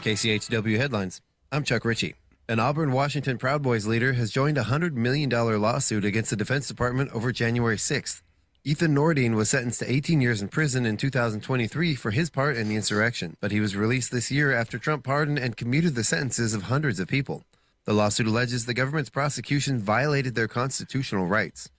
KCHW headlines. I'm Chuck Ritchie. An Auburn, Washington Proud Boys leader has joined a $100 million lawsuit against the Defense Department over January 6th. Ethan Nordine was sentenced to 18 years in prison in 2023 for his part in the insurrection, but he was released this year after Trump pardoned and commuted the sentences of hundreds of people. The lawsuit alleges the government's prosecution violated their constitutional rights.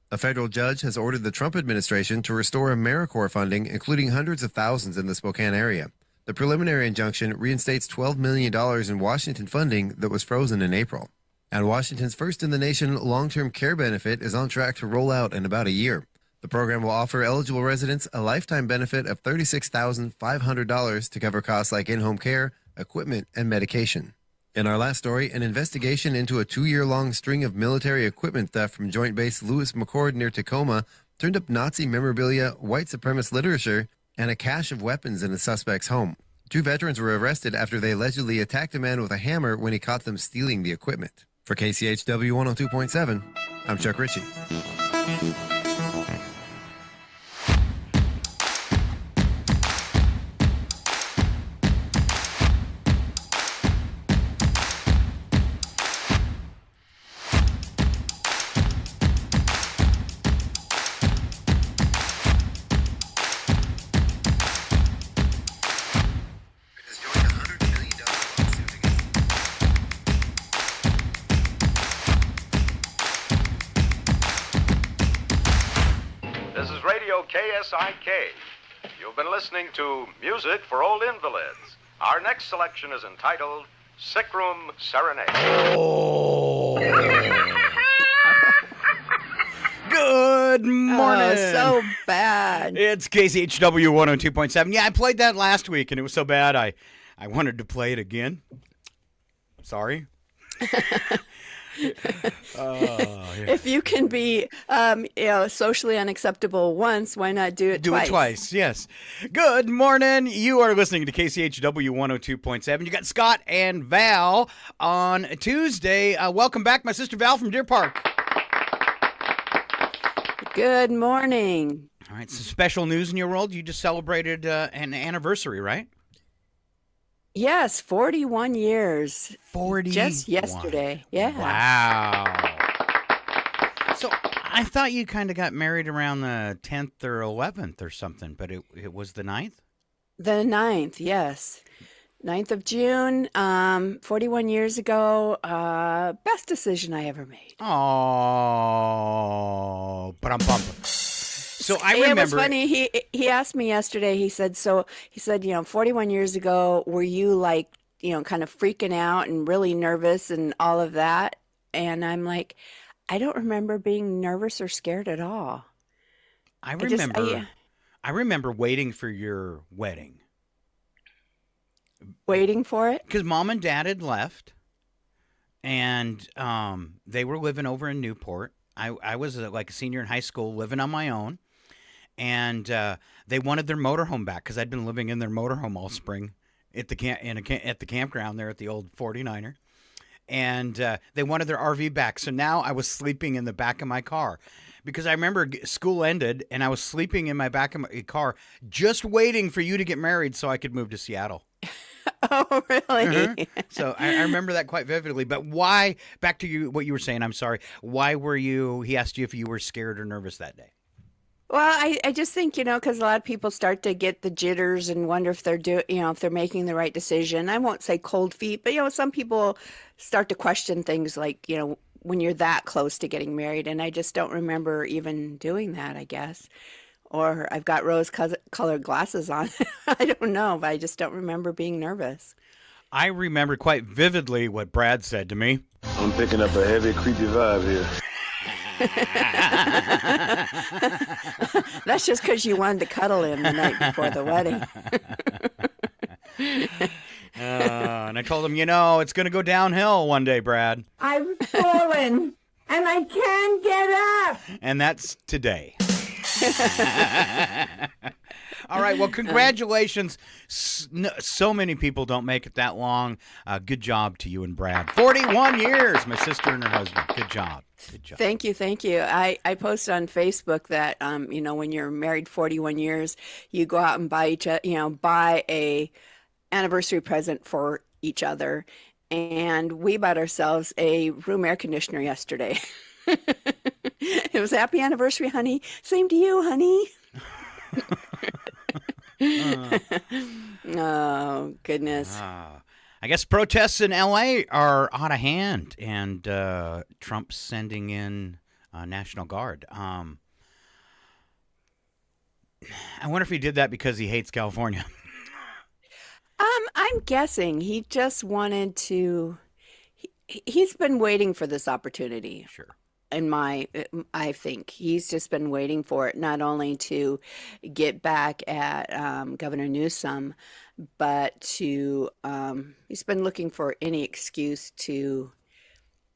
A federal judge has ordered the Trump administration to restore AmeriCorps funding, including hundreds of thousands in the Spokane area. The preliminary injunction reinstates $12 million in Washington funding that was frozen in April. And Washington's first-in-the-nation long-term care benefit is on track to roll out in about a year. The program will offer eligible residents a lifetime benefit of $36,500 to cover costs like in-home care, equipment, and medication. In our last story, an investigation into a 2-year-long string of military equipment theft from Joint Base Lewis McChord near Tacoma turned up Nazi memorabilia, white supremacist literature, and a cache of weapons in the suspect's home. 2 veterans were arrested after they allegedly attacked a man with a hammer when he caught them stealing the equipment. For KCHW 102.7, I'm Chuck Ritchie. KSIK. You've been listening to Music for Old Invalids. Our next selection is entitled Sick Room Serenade. Oh. Good morning. Oh, so bad. It's KCHW 102.7. Yeah, I played that last week, and it was so bad I wanted to play it again. Sorry. Yeah. If you can be, socially unacceptable once, why not do it twice? Do it twice, yes. Good morning. You are listening to KCHW 102.7. You got Scott and Val on Tuesday. Welcome back, my sister Val from Deer Park. Good morning. All right, some special news in your world. You just celebrated an anniversary, right? Yes, 41 years. 40. Just yesterday. Yeah. Wow. So I thought you kind of got married around the 10th or 11th or something, but it was the 9th? The 9th, yes. 9th of June, 41 years ago. Best decision I ever made. Oh, bum. So I remember. It was funny. He asked me yesterday. He said, 41 years ago, were you like, kind of freaking out and really nervous and all of that? And I'm like, I don't remember being nervous or scared at all. I remember waiting for your wedding. Waiting for it? Because Mom and Dad had left, and they were living over in Newport. I was like a senior in high school living on my own. And they wanted their motorhome back because I'd been living in their motorhome all spring at the campground there at the old 49er. And they wanted their RV back. So now I was sleeping in the back of my car because I remember school ended and I was sleeping in my back of my car just waiting for you to get married so I could move to Seattle. Oh, really? Uh-huh. So I remember that quite vividly. But why, back to what you were saying, I'm sorry, why were you, he asked you if you were scared or nervous that day? Well, I just think, because a lot of people start to get the jitters and wonder if they're if they're making the right decision. I won't say cold feet, but, some people start to question things like, when you're that close to getting married. And I just don't remember even doing that, I guess. Or I've got rose-colored glasses on. I don't know, but I just don't remember being nervous. I remember quite vividly what Brad said to me. I'm picking up a heavy, creepy vibe here. That's just because you wanted to cuddle him the night before the wedding. And I told him, it's going to go downhill one day, Brad. I've fallen, and I can't get up. And that's today. All right. Well, congratulations. So many people don't make it that long. Good job to you and Brad. 41 years, my sister and her husband. Good job. Good job. Thank you. I posted on Facebook that, when you're married 41 years, you go out and buy buy anniversary present for each other, and we bought ourselves a room air conditioner yesterday. It was happy anniversary, honey. Same to you, honey. Oh, goodness. I guess protests in L.A. are out of hand, and Trump's sending in National Guard. I wonder if he did that because he hates California. I'm guessing he just wanted to. He's been waiting for this opportunity. Sure. I think he's just been waiting for it, not only to get back at Governor Newsom, but to he's been looking for any excuse to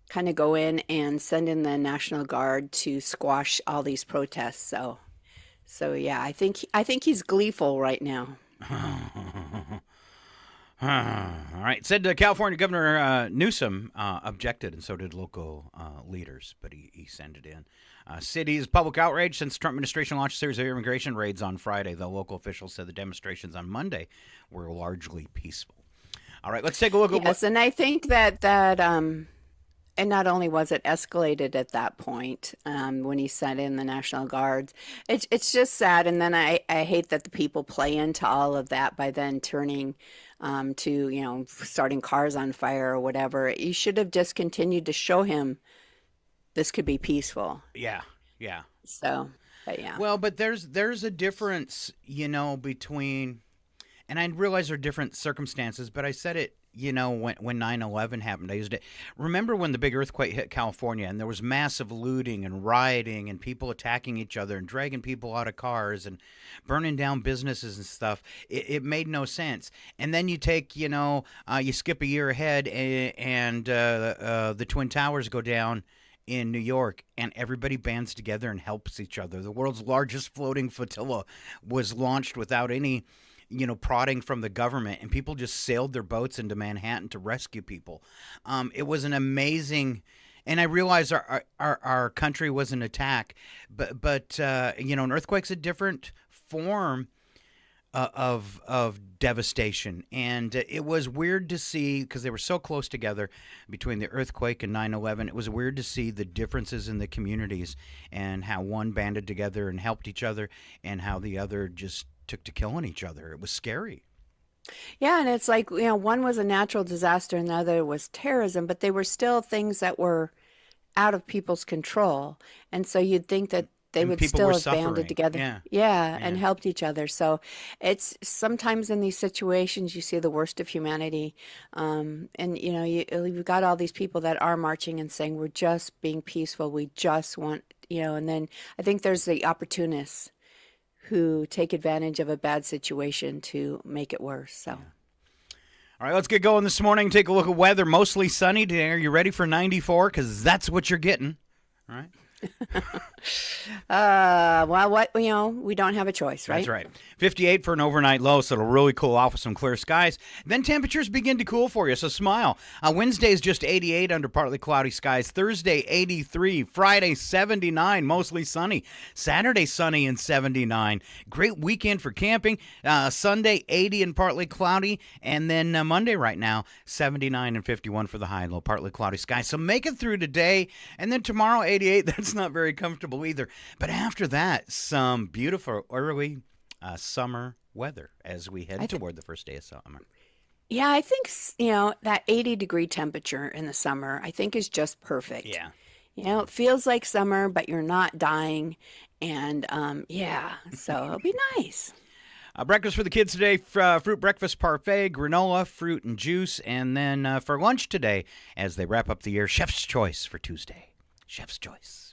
kind of go in and send in the National Guard to squash all these protests. So yeah, I think he's gleeful right now. All right. Said California Governor Newsom objected, and so did local leaders, but he sent it in. City's public outrage since Trump administration launched a series of immigration raids on Friday. The local officials said the demonstrations on Monday were largely peaceful. All right, let's take a look at Yes, and I think that and not only was it escalated at that point when he sent in the National Guards, it's just sad. And then I hate that the people play into all of that by then turning to, starting cars on fire or whatever. You should have just continued to show him this could be peaceful. Yeah. So, but yeah. Well, but there's a difference, between, and I realize there are different circumstances, but I said it, when 9/11 happened. I used it. Remember when the big earthquake hit California and there was massive looting and rioting and people attacking each other and dragging people out of cars and burning down businesses and stuff? It made no sense. And then you take, you skip a year ahead and the Twin Towers go down in New York, and everybody bands together and helps each other. The world's largest floating flotilla was launched without any prodding from the government, and people just sailed their boats into Manhattan to rescue people. It was an amazing, and I realize our country was an attack, but an earthquake's a different form of devastation, and it was weird to see because they were so close together between the earthquake and 9/11. It was weird to see the differences in the communities and how one banded together and helped each other, and how the other just took to killing each other. It was scary. Yeah, and it's like, one was a natural disaster and the other was terrorism, but they were still things that were out of people's control. And so you'd think that they And would people still were have banded suffering. together. Yeah. And helped each other. So it's sometimes in these situations you see the worst of humanity. And you've got all these people that are marching and saying, we're just being peaceful. We just want, and then I think there's the opportunists who take advantage of a bad situation to make it worse. So. All right, let's get going this morning. Take a look at weather. Mostly sunny today. Are you ready for 94? Because that's what you're getting. All right. Well, we don't have a choice, right? That's right. 58 for an overnight low, so it'll really cool off with some clear skies. Then temperatures begin to cool for you, so smile. Wednesday is just 88 under partly cloudy skies. Thursday, 83. Friday, 79, mostly sunny. Saturday, sunny and 79. Great weekend for camping. Sunday, 80 and partly cloudy. And then Monday right now, 79 and 51 for the high and low, partly cloudy skies. So make it through today. And then tomorrow, 88. That's not very comfortable either. But after that, some beautiful early summer weather as we head toward the first day of summer. Yeah, I think, that 80-degree temperature in the summer, I think is just perfect. Yeah. It feels like summer, but you're not dying. And, so it'll be nice. Breakfast for the kids today, fruit breakfast parfait, granola, fruit and juice. And then for lunch today, as they wrap up the year, Chef's Choice for Tuesday. Chef's Choice.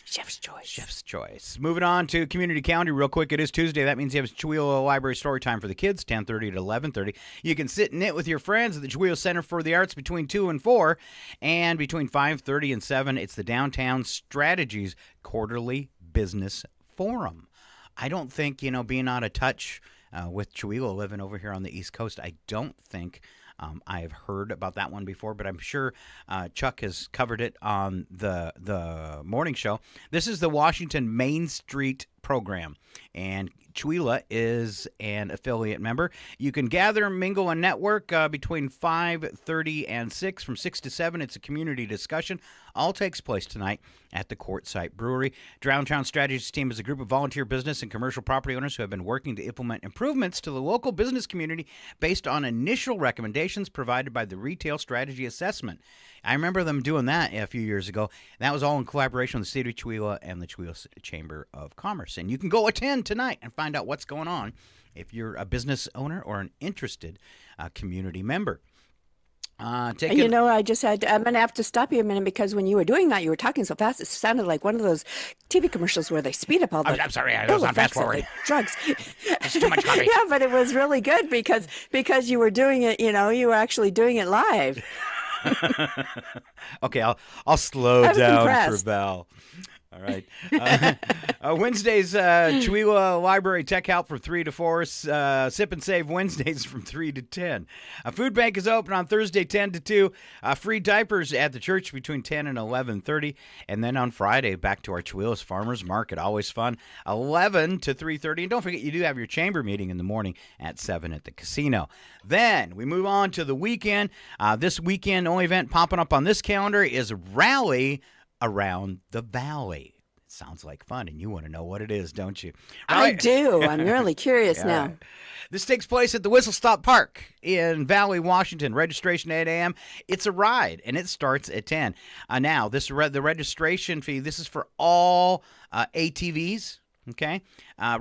Chef's choice. Chef's Choice. Moving on to Community County real quick. It is Tuesday. That means you have Chihuahua Library Story Time for the kids, 10:30 to 11:30. You can sit and knit with your friends at the Chihuahua Center for the Arts between 2 and 4. And between 5:30 and 7, it's the Downtown Strategies Quarterly Business Forum. I don't think, being out of touch with Chihuahua living over here on the East Coast, I don't think I have heard about that one before, but I'm sure Chuck has covered it on the morning show. This is the Washington Main Street program. And Chewela is an affiliate member. You can gather, mingle, and network between 5:30 and 6. From 6 to 7, it's a community discussion. All takes place tonight at the Quartzsite Brewery. Downtown Strategies team is a group of volunteer business and commercial property owners who have been working to implement improvements to the local business community based on initial recommendations provided by the Retail Strategy Assessment. I remember them doing that a few years ago. That was all in collaboration with the City of Chewela and the Chewela Chamber of Commerce. And you can go attend tonight and find out what's going on if you're a business owner or an interested community member. I just I'm going to have to stop you a minute because when you were doing that, you were talking so fast, it sounded like one of those TV commercials where they speed up all the I'm sorry, I was on fast forward. Drugs. It's too much coffee. Yeah, but it was really good because you were doing it, you were actually doing it live. Okay, I'll slow down for Val. All right. Wednesdays, Chewela Library Tech Help from 3 to 4. Sip and Save Wednesdays from 3 to 10. Food Bank is open on Thursday, 10 to 2. Free diapers at the church between 10 and 11:30. And then on Friday, back to our Chewela's Farmers Market. Always fun. 11 to 3:30. And don't forget, you do have your chamber meeting in the morning at 7 at the casino. Then we move on to the weekend. This weekend, only event popping up on this calendar is Rally Around the Valley. It sounds like fun, and you want to know what it is, don't you? I do. I'm really curious now. This takes place at the Whistle Stop Park in Valley, Washington. Registration 8 a.m. It's a ride, and it starts at 10. Now, the registration fee, this is for all ATVs. Okay.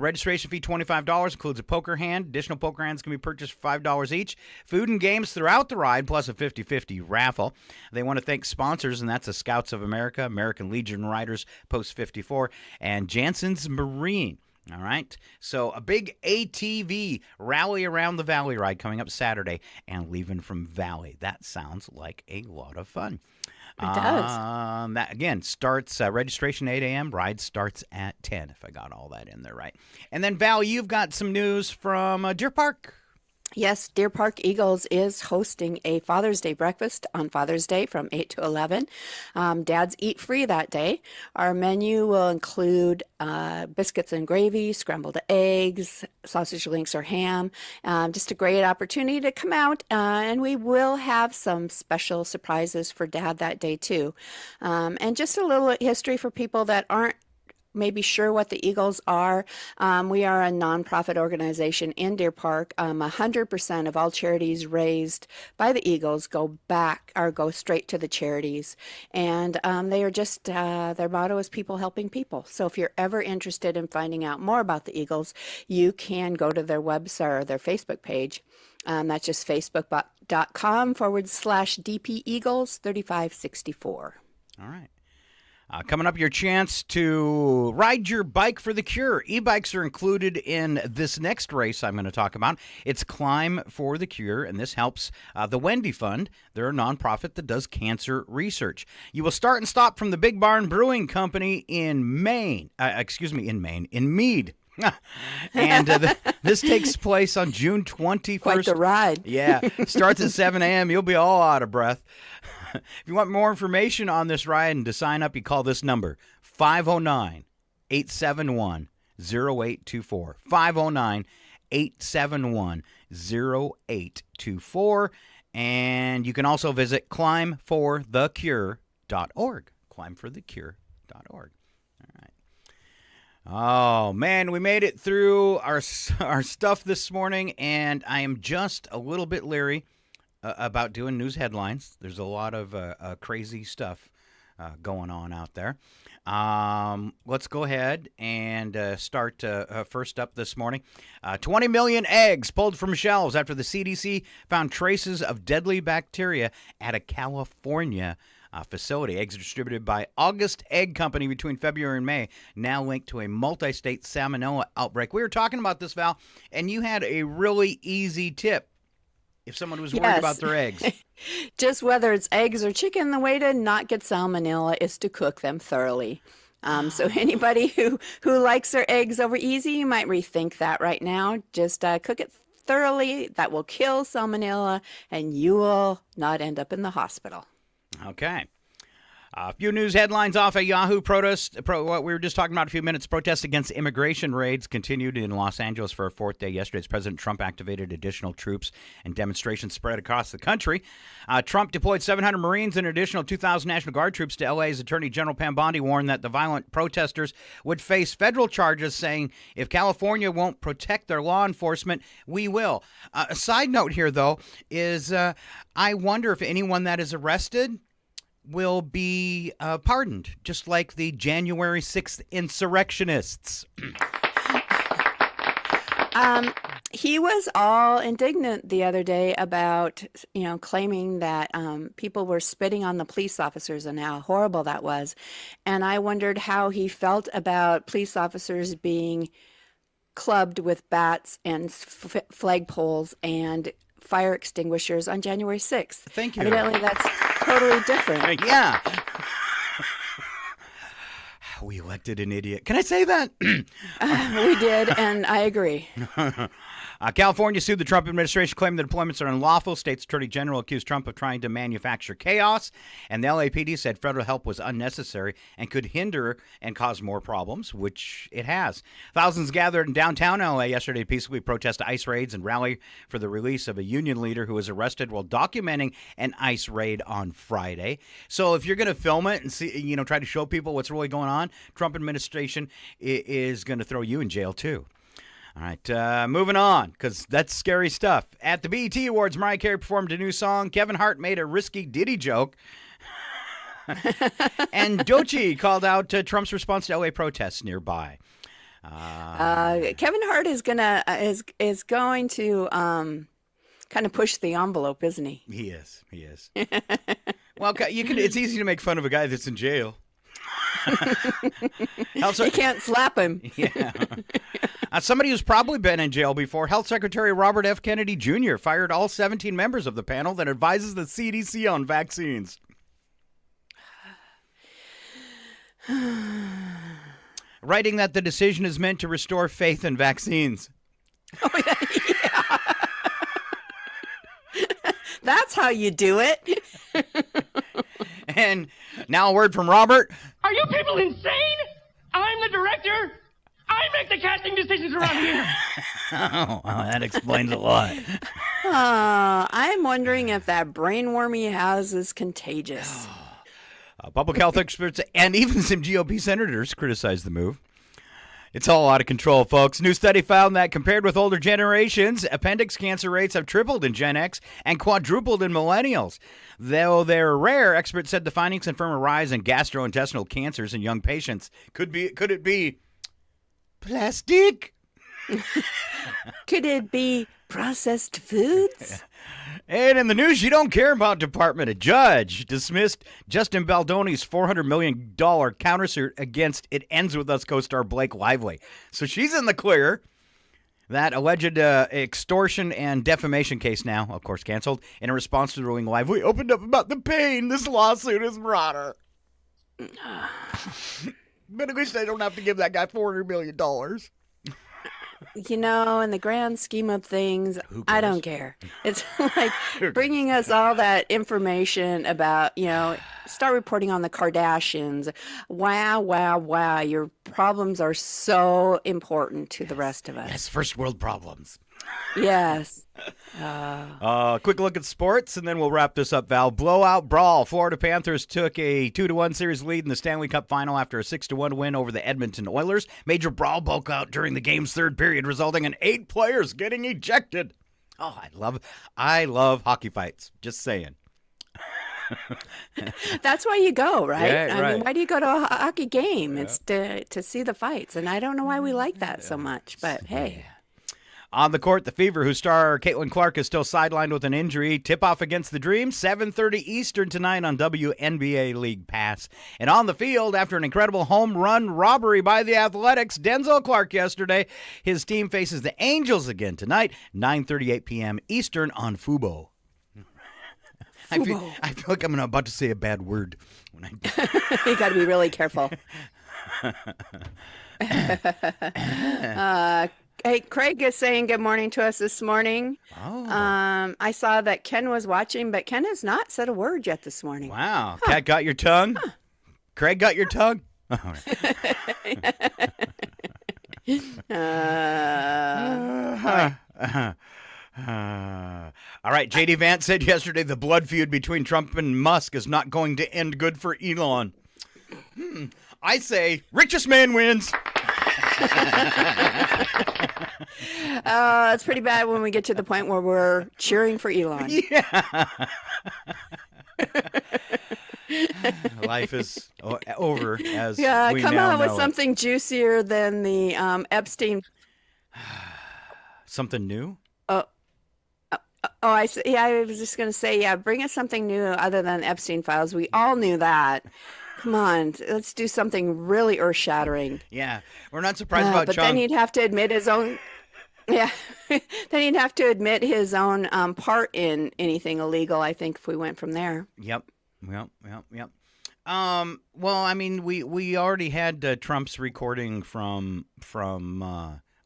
Registration fee $25, includes a poker hand. Additional poker hands can be purchased for $5 each. Food and games throughout the ride, plus a 50-50 raffle. They want to thank sponsors, and that's the Scouts of America, American Legion Riders, Post 54, and Jansen's Marine. All right. So a big ATV Rally Around the Valley ride coming up Saturday and leaving from Valley. That sounds like a lot of fun. It does. That again starts registration 8 a.m. Ride starts at 10. If I got all that in there right. And then Val, you've got some news from Deer Park. Yes, Deer Park Eagles is hosting a Father's Day breakfast on Father's Day from 8 to 11. Dads eat free that day. Our menu will include biscuits and gravy, scrambled eggs, sausage links or ham. Just a great opportunity to come out, and we will have some special surprises for Dad that day too. And just a little history for people that aren't maybe sure what the Eagles are. We are a nonprofit organization in Deer Park. 100% of all charities raised by the Eagles go straight to the charities. And they are just, their motto is people helping people. So if you're ever interested in finding out more about the Eagles, you can go to their website or their Facebook page. That's just facebook.com/DP Eagles 3564. All right. Coming up, your chance to ride your bike for the cure. E-bikes are included in this next race I'm going to talk about. It's Climb for the Cure, and this helps the Wendy Fund. They're a nonprofit that does cancer research. You will start and stop from the Big Barn Brewing Company in Mead. And this takes place on June 21st. Quite the ride. Yeah. Starts at 7 a.m. You'll be all out of breath. If you want more information on this ride and to sign up, you call this number, 509-871-0824. 509-871-0824. And you can also visit climbforthecure.org. Climbforthecure.org. Oh, man, we made it through our stuff this morning, and I am just a little bit leery about doing news headlines. There's a lot of crazy stuff going on out there. Let's go ahead and start first up this morning. 20 million eggs pulled from shelves after the CDC found traces of deadly bacteria at a California facility. Eggs are distributed by August Egg Company between February and May, now linked to a multi-state salmonella outbreak. We were talking about this, Val, and you had a really easy tip if someone was worried about their eggs. Just whether it's eggs or chicken, the way to not get salmonella is to cook them thoroughly. So anybody who likes their eggs over easy, you might rethink that right now. Just cook it thoroughly. That will kill salmonella, and you will not end up in the hospital. Okay. A few news headlines off a Yahoo protest. What we were just talking about a few minutes. Protests against immigration raids continued in Los Angeles for a fourth day yesterday as President Trump activated additional troops and demonstrations spread across the country. Trump deployed 700 Marines and an additional 2,000 National Guard troops to LA's Attorney General Pam Bondi warned that the violent protesters would face federal charges, saying if California won't protect their law enforcement, we will. A side note here, though, is I wonder if anyone that is arrested will be pardoned, just like the January 6th insurrectionists. He was all indignant the other day about, claiming that people were spitting on the police officers and how horrible that was. And I wondered how he felt about police officers being clubbed with bats and flagpoles and fire extinguishers on January 6th. Thank you. Evidently, that's totally different. Yeah. We elected an idiot. Can I say that? We did, and I agree. California sued the Trump administration, claiming the deployments are unlawful. State's Attorney General accused Trump of trying to manufacture chaos, and the LAPD said federal help was unnecessary and could hinder and cause more problems, which it has. Thousands gathered in downtown LA yesterday to peacefully protest ICE raids and rally for the release of a union leader who was arrested while documenting an ICE raid on Friday. So if you're going to film it and see, try to show people what's really going on, Trump administration is going to throw you in jail too. All right, moving on, because that's scary stuff. At the BET Awards, Mariah Carey performed a new song. Kevin Hart made a risky Diddy joke. And Doechii called out Trump's response to LA protests nearby. Kevin Hart is going to kind of push the envelope, isn't he? He is. Well, it's easy to make fun of a guy that's in jail. You can't slap him. Yeah. Somebody who's probably been in jail before, Health Secretary Robert F. Kennedy Jr. fired all 17 members of the panel that advises the CDC on vaccines. Writing that the decision is meant to restore faith in vaccines. Oh, yeah. That's how you do it. And now a word from Robert. Are you people insane? I'm the director. I make the casting decisions around here. Oh, well, that explains a lot. I'm wondering if that brainworm he has is contagious. Public health experts and even some GOP senators criticized the move. It's all out of control, folks. New study found that compared with older generations, appendix cancer rates have tripled in Gen X and quadrupled in millennials. Though they're rare, experts said the findings confirm a rise in gastrointestinal cancers in young patients. Could it be plastic? Could it be processed foods? And in the news you don't care about department, a judge dismissed Justin Baldoni's $400 million countersuit against It Ends With Us co-star Blake Lively. So she's in the clear. That alleged extortion and defamation case now, of course, canceled. In a response to the ruling, Lively opened up about the pain this lawsuit has brought her. But at least I don't have to give that guy $400 million. In the grand scheme of things, I don't care. It's like bringing us all that information about, start reporting on the Kardashians. Wow. Your problems are so important to the rest of us. Yes, first world problems. Yes. Quick look at sports, and then we'll wrap this up, Val. Blowout brawl. Florida Panthers took a 2-1 series lead in the Stanley Cup final after a 6-1 win over the Edmonton Oilers. Major brawl broke out during the game's third period, resulting in 8 players getting ejected. Oh, I love hockey fights. Just saying. That's why you go, right? Yeah, I mean, why do you go to a hockey game? Yeah. It's to see the fights, and I don't know why we like that so much, but hey. On the court, the Fever, whose star Caitlin Clark is still sidelined with an injury. Tip-off against the Dream, 7:30 Eastern tonight on WNBA League Pass. And on the field, after an incredible home run robbery by the Athletics, Denzel Clark yesterday, his team faces the Angels again tonight, 9:38 p.m. Eastern on Fubo. I feel like I'm about to say a bad word. When You got to be really careful. Hey, Craig is saying good morning to us this morning. Oh. I saw that Ken was watching, but Ken has not said a word yet this morning. Wow. Cat got your tongue? Craig got your tongue? Uh, All right, J.D. Vance said yesterday the blood feud between Trump and Musk is not going to end good for Elon. I say richest man wins. It's pretty bad when we get to the point where we're cheering for Elon. Yeah. Life is over as we come now out with know it. something juicier than the Epstein. Something new? I was just going to say, bring us something new other than Epstein files. We all knew that. Come on, let's do something really earth-shattering. Yeah, we're not surprised about but Chung. then he'd have to admit his own. Yeah, then he'd have to admit his own part in anything illegal. I think if we went from there. Yep. Well, I mean, we already had Trump's recording from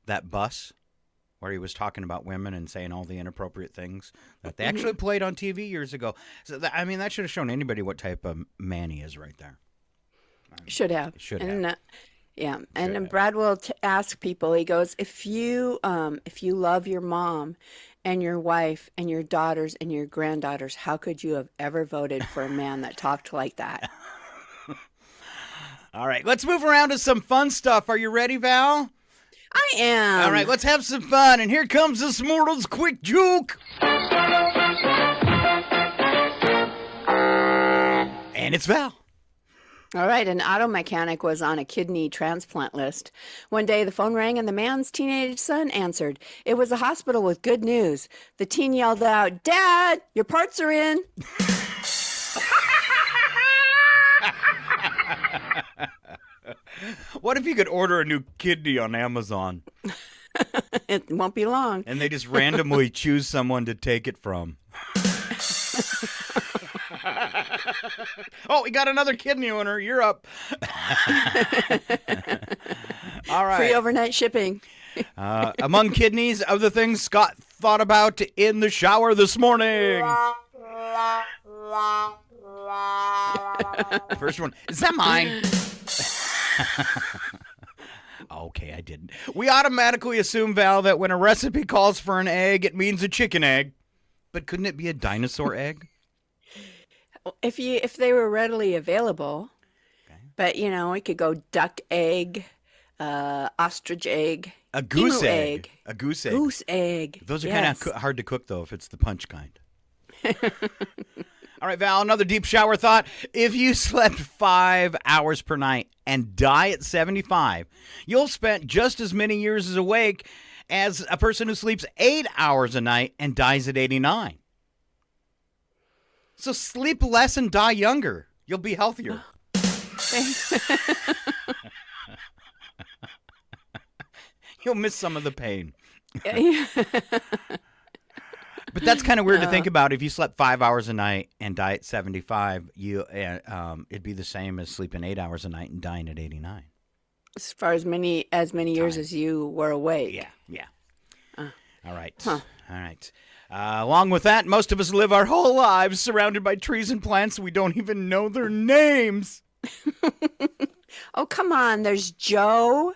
that bus where he was talking about women and saying all the inappropriate things that they actually played on TV years ago. So that should have shown anybody what type of man he is right there. Should have. Should and, have. Yeah, and then Brad will ask people. He goes, if you love your mom and your wife and your daughters and your granddaughters, how could you have ever voted for a man that talked like that? All right, let's move around to some fun stuff. Are you ready, Val? I am. All right, let's have some fun. And here comes this mortal's quick joke. And it's Val. All right, an auto mechanic was on a kidney transplant list. One day the phone rang and the man's teenage son answered. It was a hospital with good news. The teen yelled out, "Dad, your parts are in." What if you could order a new kidney on Amazon It won't be long. and they just randomly choose someone to take it from? Oh, we got another kidney owner. You're up. All right. Free overnight shipping. Among kidneys, other things Scott thought about in the shower this morning. First one. Is that mine? Okay, I didn't. We automatically assume, Val, that when a recipe calls for an egg, it means a chicken egg. But couldn't it be a dinosaur egg? If they were readily available, Okay. but it could go duck egg, ostrich egg, A goose emu egg. A goose egg. goose egg. Those are Yes. kind of hard to cook, though, if it's the punch kind. All right, Val, another deep shower thought. If you slept 5 hours per night and die at 75, you'll spend just as many years as awake as a person who sleeps 8 hours a night and dies at 89. So sleep less and die younger. You'll be healthier. You'll miss some of the pain. But that's kind of weird to think about. If you slept 5 hours a night and die at 75, it'd be the same as sleeping 8 hours a night and dying at 89. As far as many years as you were awake. Yeah. All right. All right. Along with that, most of us live our whole lives surrounded by trees and plants we don't even know their names. Oh, come on. There's Joe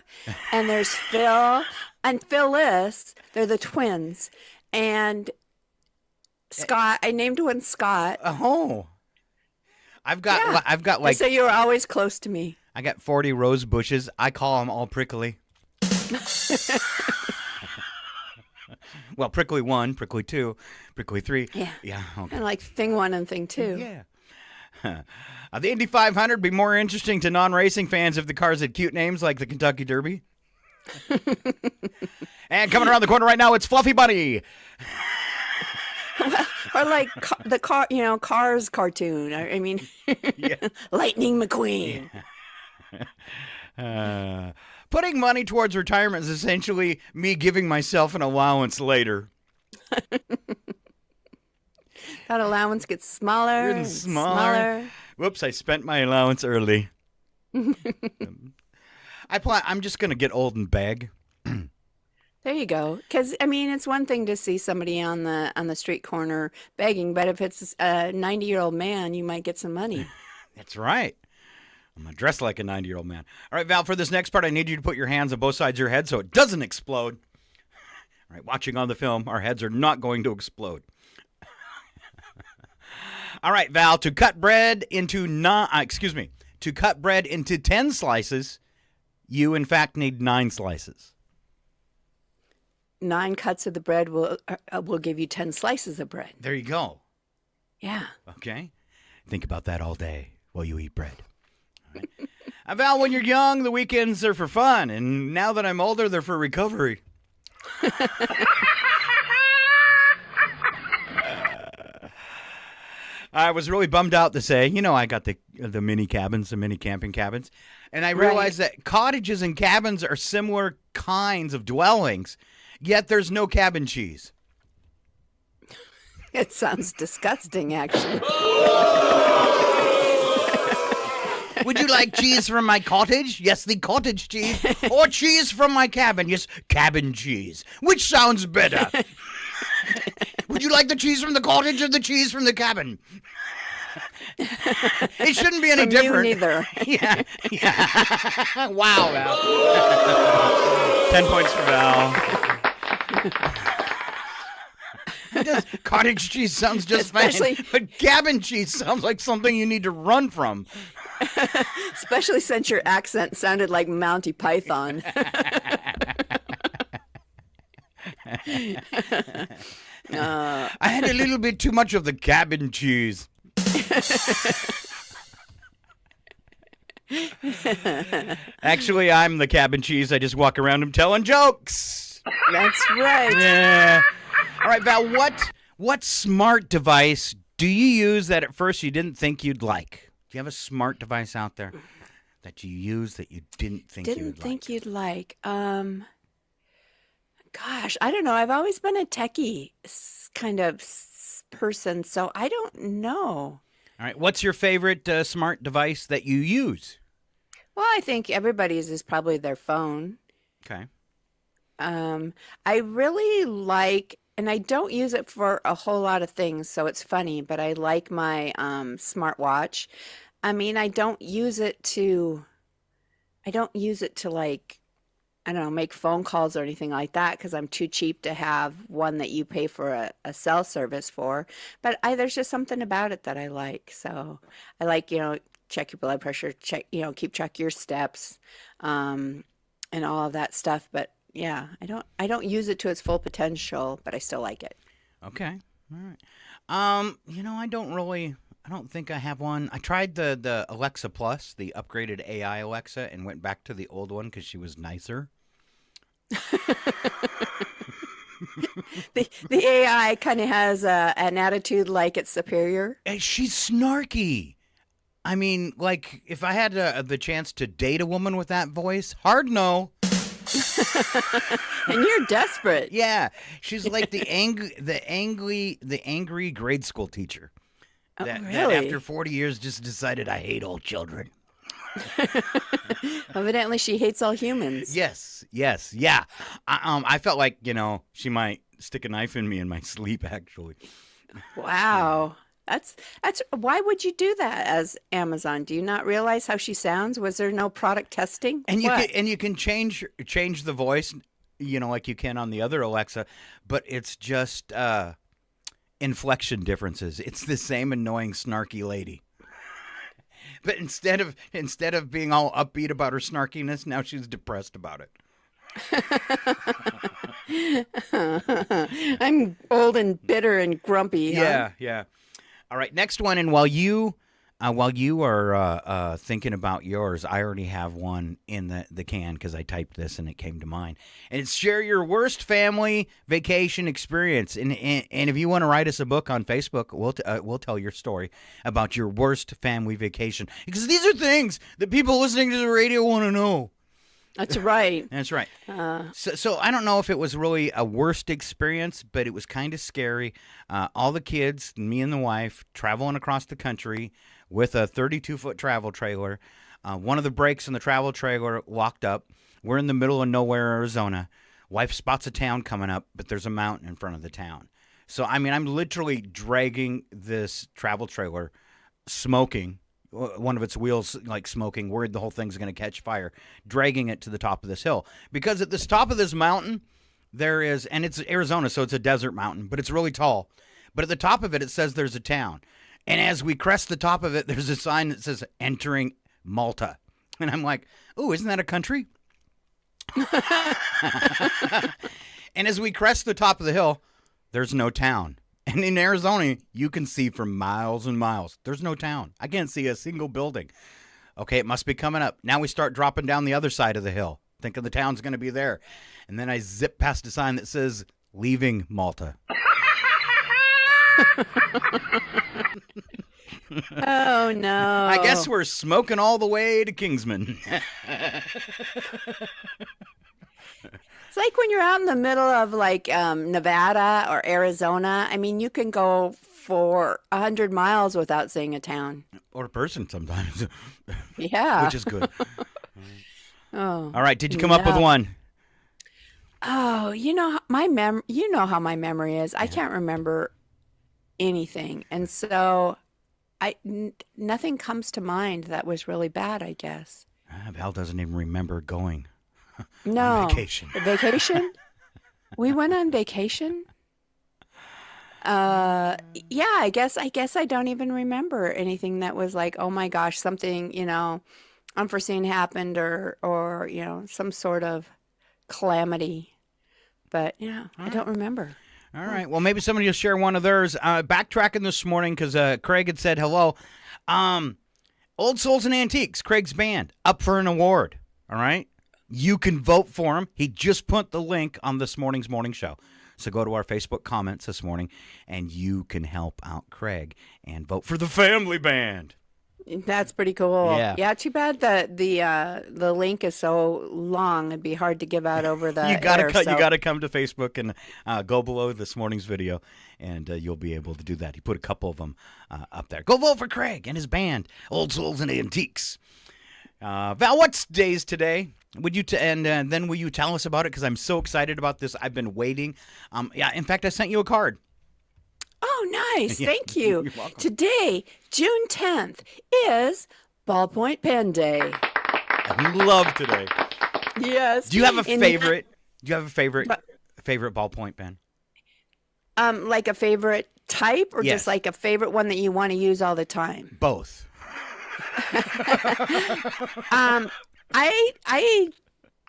and there's Phil and Phyllis. They're the twins. And Scott. I named one Scott. Oh. I've got like So you were always close to me. I got 40 rose bushes. I call them all prickly. Well, prickly 1, prickly 2, prickly 3. Yeah. Yeah, okay. Kind of like thing 1 and thing 2. Yeah. The Indy 500 would be more interesting to non-racing fans if the cars had cute names like the Kentucky Derby. And coming around the corner right now, it's Fluffy Bunny. Or like the Cars cartoon. I mean, Yeah. Lightning McQueen. Putting money towards retirement is essentially me giving myself an allowance later. That allowance gets smaller And and smaller. Whoops, I spent my allowance early. I'm just going to get old and beg. There you go. Because it's one thing to see somebody on the street corner begging, but if it's a 90-year-old man, you might get some money. That's right. I'm going to dress like a 90-year-old man. All right, Val, for this next part, I need you to put your hands on both sides of your head so it doesn't explode. All right, watching on the film, our heads are not going to explode. All right, Val, to cut bread into 10 slices, you in fact need 9 slices. 9 cuts of the bread will give you 10 slices of bread. There you go. Yeah. Okay. Think about that all day while you eat bread. All right. Val, when you're young, the weekends are for fun, and now that I'm older, they're for recovery. I was really bummed out to say, I got the mini cabins, the mini camping cabins, and I realized that cottages and cabins are similar kinds of dwellings, yet there's no cabin cheese. It sounds disgusting, actually. Would you like cheese from my cottage? Yes, the cottage cheese. Or cheese from my cabin? Yes, cabin cheese. Which sounds better? Would you like the cheese from the cottage or the cheese from the cabin? It shouldn't be any From different. You neither. Yeah. Wow, Val. 10 points for Val. Cottage cheese sounds just fine, but cabin cheese sounds like something you need to run from. Especially since your accent sounded like Monty Python. I had a little bit too much of the cabin cheese. Actually, I'm the cabin cheese. I just walk around and telling jokes. That's right. Yeah. All right, Val, what smart device do you use that at first you didn't think you'd like? Do you have a smart device out there that you use that you didn't think you'd like? Didn't think you'd like. Gosh, I don't know. I've always been a techie kind of person, so I don't know. All right, what's your favorite smart device that you use? Well, I think everybody's is probably their phone. Okay. I really like, and I don't use it for a whole lot of things, so it's funny, but I like my smartwatch. I mean, I don't use it to like, I don't know, make phone calls or anything like that because I'm too cheap to have one that you pay for a cell service for. But there's just something about it that I like. So I like, check your blood pressure, keep track of your steps, and all of that stuff. But yeah, I don't use it to its full potential, but I still like it. Okay. All right. I don't think I have one. I tried the Alexa Plus, the upgraded AI Alexa, and went back to the old one because she was nicer. The AI kind of has an attitude like it's superior. And she's snarky. I mean, like, if I had the chance to date a woman with that voice, hard no. And you're desperate. Yeah, she's like the angry grade school teacher. That after 40 years just decided I hate all children. Evidently, she hates all humans. Yes, yeah. I felt like, she might stick a knife in me in my sleep, actually. Wow. That's why would you do that as Amazon? Do you not realize how she sounds? Was there no product testing? And you can change the voice, like you can on the other Alexa, but it's just inflection differences. It's the same annoying snarky lady. But instead of being all upbeat about her snarkiness, now she's depressed about it. I'm old and bitter and grumpy. Huh? Yeah. All right, next one. And while you are thinking about yours, I already have one in the can because I typed this and it came to mind. And it's share your worst family vacation experience. And if you want to write us a book on Facebook, we'll tell your story about your worst family vacation because these are things that people listening to the radio want to know. That's right. That's right. So I don't know if it was really a worst experience, but it was kind of scary. All the kids, me and the wife, traveling across the country with a 32-foot travel trailer. One of the brakes in the travel trailer locked up. We're in the middle of nowhere, Arizona. Wife spots a town coming up, but there's a mountain in front of the town. So, I mean, I'm literally dragging this travel trailer, smoking, one of its wheels like smoking, worried the whole thing's going to catch fire, dragging it to the top of this hill. Because at the top of this mountain, there is, and it's Arizona, so it's a desert mountain, but it's really tall. But at the top of it, it says there's a town. And as we crest the top of it, there's a sign that says entering Malta. And I'm like, oh, isn't that a country? And as we crest the top of the hill, there's no town. And in Arizona, you can see for miles and miles. There's no town. I can't see a single building. Okay, it must be coming up. Now we start dropping down the other side of the hill, thinking the town's going to be there. And then I zip past a sign that says, leaving Malta. Oh, no. I guess we're smoking all the way to Kingsman. It's like when you're out in the middle of like Nevada or Arizona. I mean, you can go for 100 miles without seeing a town. Or a person sometimes. Yeah. Which is good. Oh. All right, did you come up with one? Oh, you know how my memory is. I can't remember anything. And so nothing comes to mind that was really bad, I guess. Val doesn't even remember going. No. On vacation. Vacation? We went on vacation? Yeah, I guess I don't even remember anything that was like, oh my gosh, something, unforeseen happened or some sort of calamity. But yeah, I don't remember. All right. Well, maybe somebody will share one of theirs. Backtracking this morning because Craig had said hello. Old Souls and Antiques, Craig's band, up for an award. All right. You can vote for him. He just put the link on this morning's morning show. So go to our Facebook comments this morning, and you can help out Craig and vote for the family band. That's pretty cool. Yeah. Yeah. Too bad that the link is so long. It'd be hard to give out over the You gotta air, you so- gotta come to Facebook and go below this morning's video, and you'll be able to do that. He put a couple of them up there. Go vote for Craig and his band, Old Souls and Antiques. Val, what's days today? Would you and then will you tell us about it? Because I'm so excited about this. I've been waiting. In fact, I sent you a card. Oh, nice. Yeah, Thank you. you're welcome. Today, June 10th, is Ballpoint Pen Day. I love today. Yes. Do you have a In- favorite? Do you have a favorite ballpoint pen? Like a favorite type or Yes. just like a favorite one that you want to use all the time? Both. I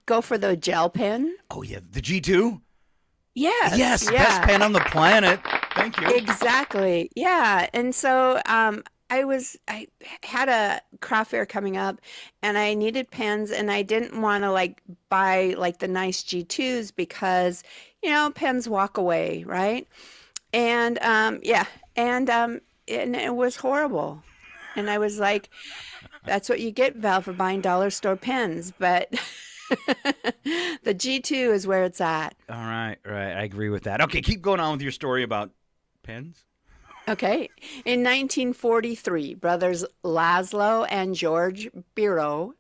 go for the gel pen. Oh yeah, the G2. Yes. Yes, yeah. best pen on the planet. Thank you. Exactly. Yeah. And so I had a craft fair coming up and I needed pens and I didn't want to buy the nice G2s because, pens walk away, right? And and it was horrible. And I was like, that's what you get, Val, for buying dollar store pens. But the G2 is where it's at. All right. I agree with that. Okay, keep going on with your story about pens. Okay. In 1943, brothers Laszlo and George Biro,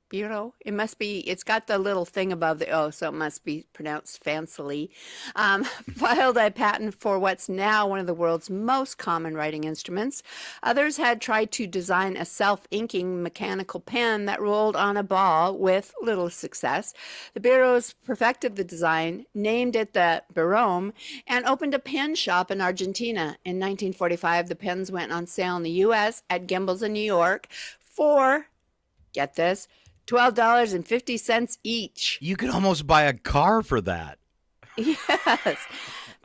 it's got the little thing above the O, so it must be pronounced fancily, filed a patent for what's now one of the world's most common writing instruments. Others had tried to design a self-inking mechanical pen that rolled on a ball with little success. The Biros perfected the design, named it the Birome, and opened a pen shop in Argentina. In 1945, the pens went on sale in the U.S. at Gimbel's in New York for, get this, $12.50 each. You could almost buy a car for that. Yes.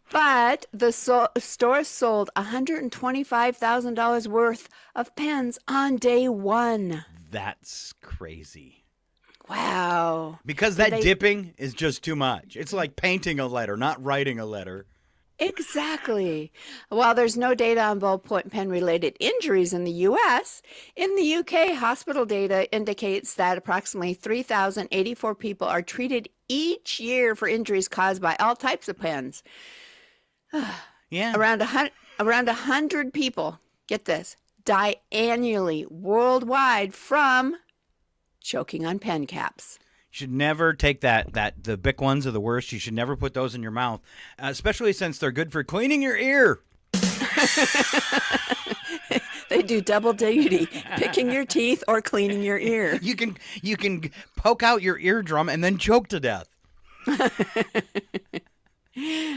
But the store sold $125,000 worth of pens on day one. That's crazy. Wow. Because that dipping is just too much. It's like painting a letter, not writing a letter. Exactly. While there's no data on ballpoint pen related injuries in the U.S., in the U.K., hospital data indicates that approximately 3,084 people are treated each year for injuries caused by all types of pens. Yeah. Around 100 people, get this, die annually worldwide from choking on pen caps. You should never take the Bic ones are the worst. You should never put those in your mouth, especially since they're good for cleaning your ear. They could do double duty, picking your teeth or cleaning your ear. You can poke out your eardrum and then choke to death.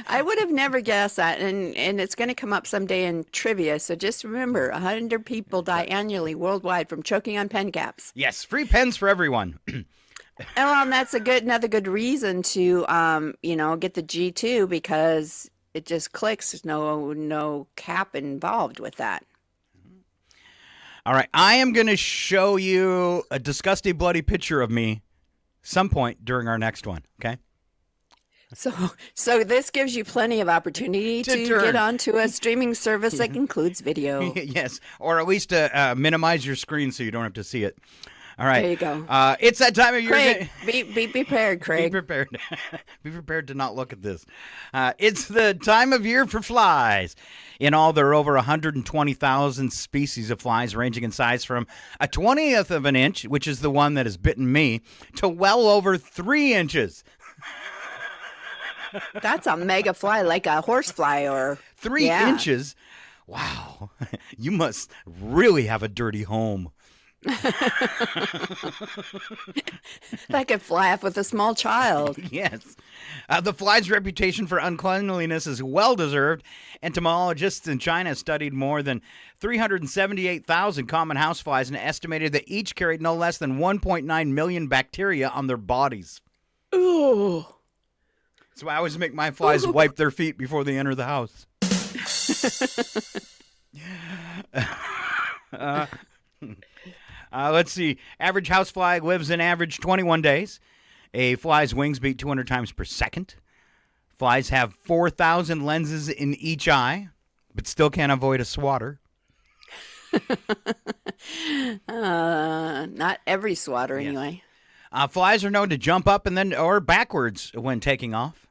I would have never guessed that, and it's going to come up someday in trivia. So just remember, 100 people die annually worldwide from choking on pen caps. Yes, free pens for everyone. And that's another good reason to get the G2, because it just clicks. No cap involved with that. All right, I am going to show you a disgusting, bloody picture of me some point during our next one. Okay. So this gives you plenty of opportunity to turn. get onto a streaming service that includes video. Yes, or at least minimize your screen so you don't have to see it. All right. There you go. It's that time of year. Craig, be prepared, Craig. Be prepared. Be prepared to not look at this. It's the time of year for flies. In all, there are over 120,000 species of flies, ranging in size from a 20th of an inch, which is the one that has bitten me, to well over 3 inches. That's a mega fly, like a horsefly or 3 inches? Wow. You must really have a dirty home. That could fly off with a small child. Yes. The fly's reputation for uncleanliness is well-deserved. Entomologists in China studied more than 378,000 common houseflies and estimated that each carried no less than 1.9 million bacteria on their bodies. Ooh. So I always make my flies wipe their feet before they enter the house. Let's see. Average housefly lives an average 21 days. A fly's wings beat 200 times per second. Flies have 4,000 lenses in each eye, but still can't avoid a swatter. Not every swatter, anyway. Flies are known to jump up or backwards when taking off.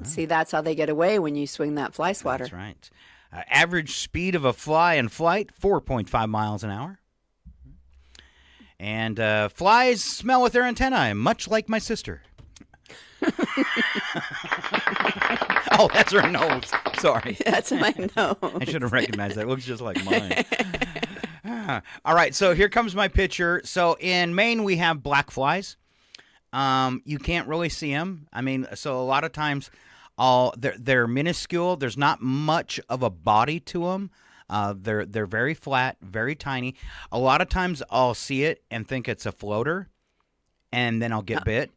See, that's how they get away when you swing that fly swatter. That's right. Average speed of a fly in flight, 4.5 miles an hour. And flies smell with their antennae, much like my sister. Oh, that's her nose. Sorry. That's my nose. I should have recognized that. It looks just like mine. All right, so here comes my picture. So in Maine, we have black flies. You can't really see them. I mean, so a lot of times they're minuscule. There's not much of a body to them. They're very flat, very tiny. A lot of times I'll see it and think it's a floater, and then I'll get bit.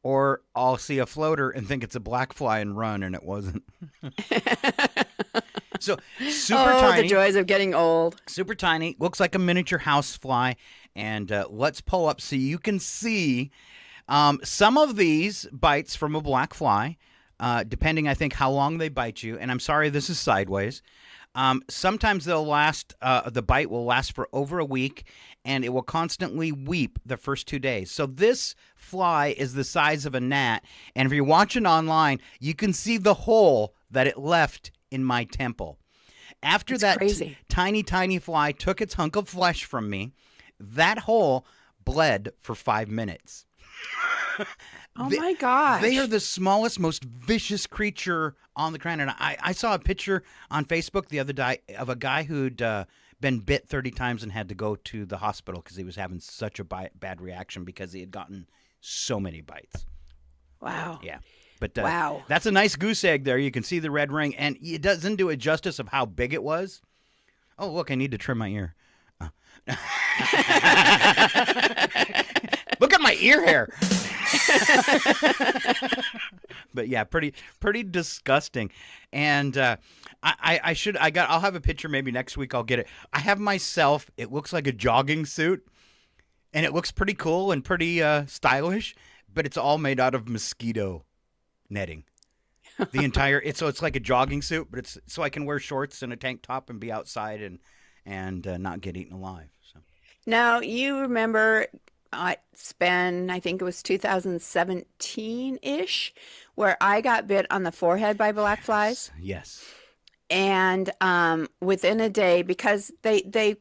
Or I'll see a floater and think it's a black fly and run, and it wasn't. So super tiny. The joys of getting old. Super tiny. Looks like a miniature house fly. And let's pull up so you can see some of these bites from a black fly, depending, I think, how long they bite you. And I'm sorry, this is sideways. Sometimes they'll last, the bite will last for over a week, and it will constantly weep the first 2 days. So this fly is the size of a gnat, and if you're watching online, you can see the hole that it left in my temple. After that tiny, tiny fly took its hunk of flesh from me, that hole bled for 5 minutes. Oh my gosh. They are the smallest, most vicious creature on the ground. And I saw a picture on Facebook the other day of a guy who'd been bit 30 times and had to go to the hospital because he was having such a bad reaction because he had gotten so many bites. Wow. Yeah. But wow. That's a nice goose egg there. You can see the red ring, and it doesn't do it justice of how big it was. Oh, look, I need to trim my ear. Look at my ear hair. But yeah, pretty disgusting. And I'll have a picture maybe next week. I'll get it. I have myself. It looks like a jogging suit, and it looks pretty cool and pretty stylish. But it's all made out of mosquito netting. The entire it's like a jogging suit, but it's so I can wear shorts and a tank top and be outside and not get eaten alive. So now you remember. I think it was 2017-ish, where I got bit on the forehead by black flies. Yes. And within a day, because they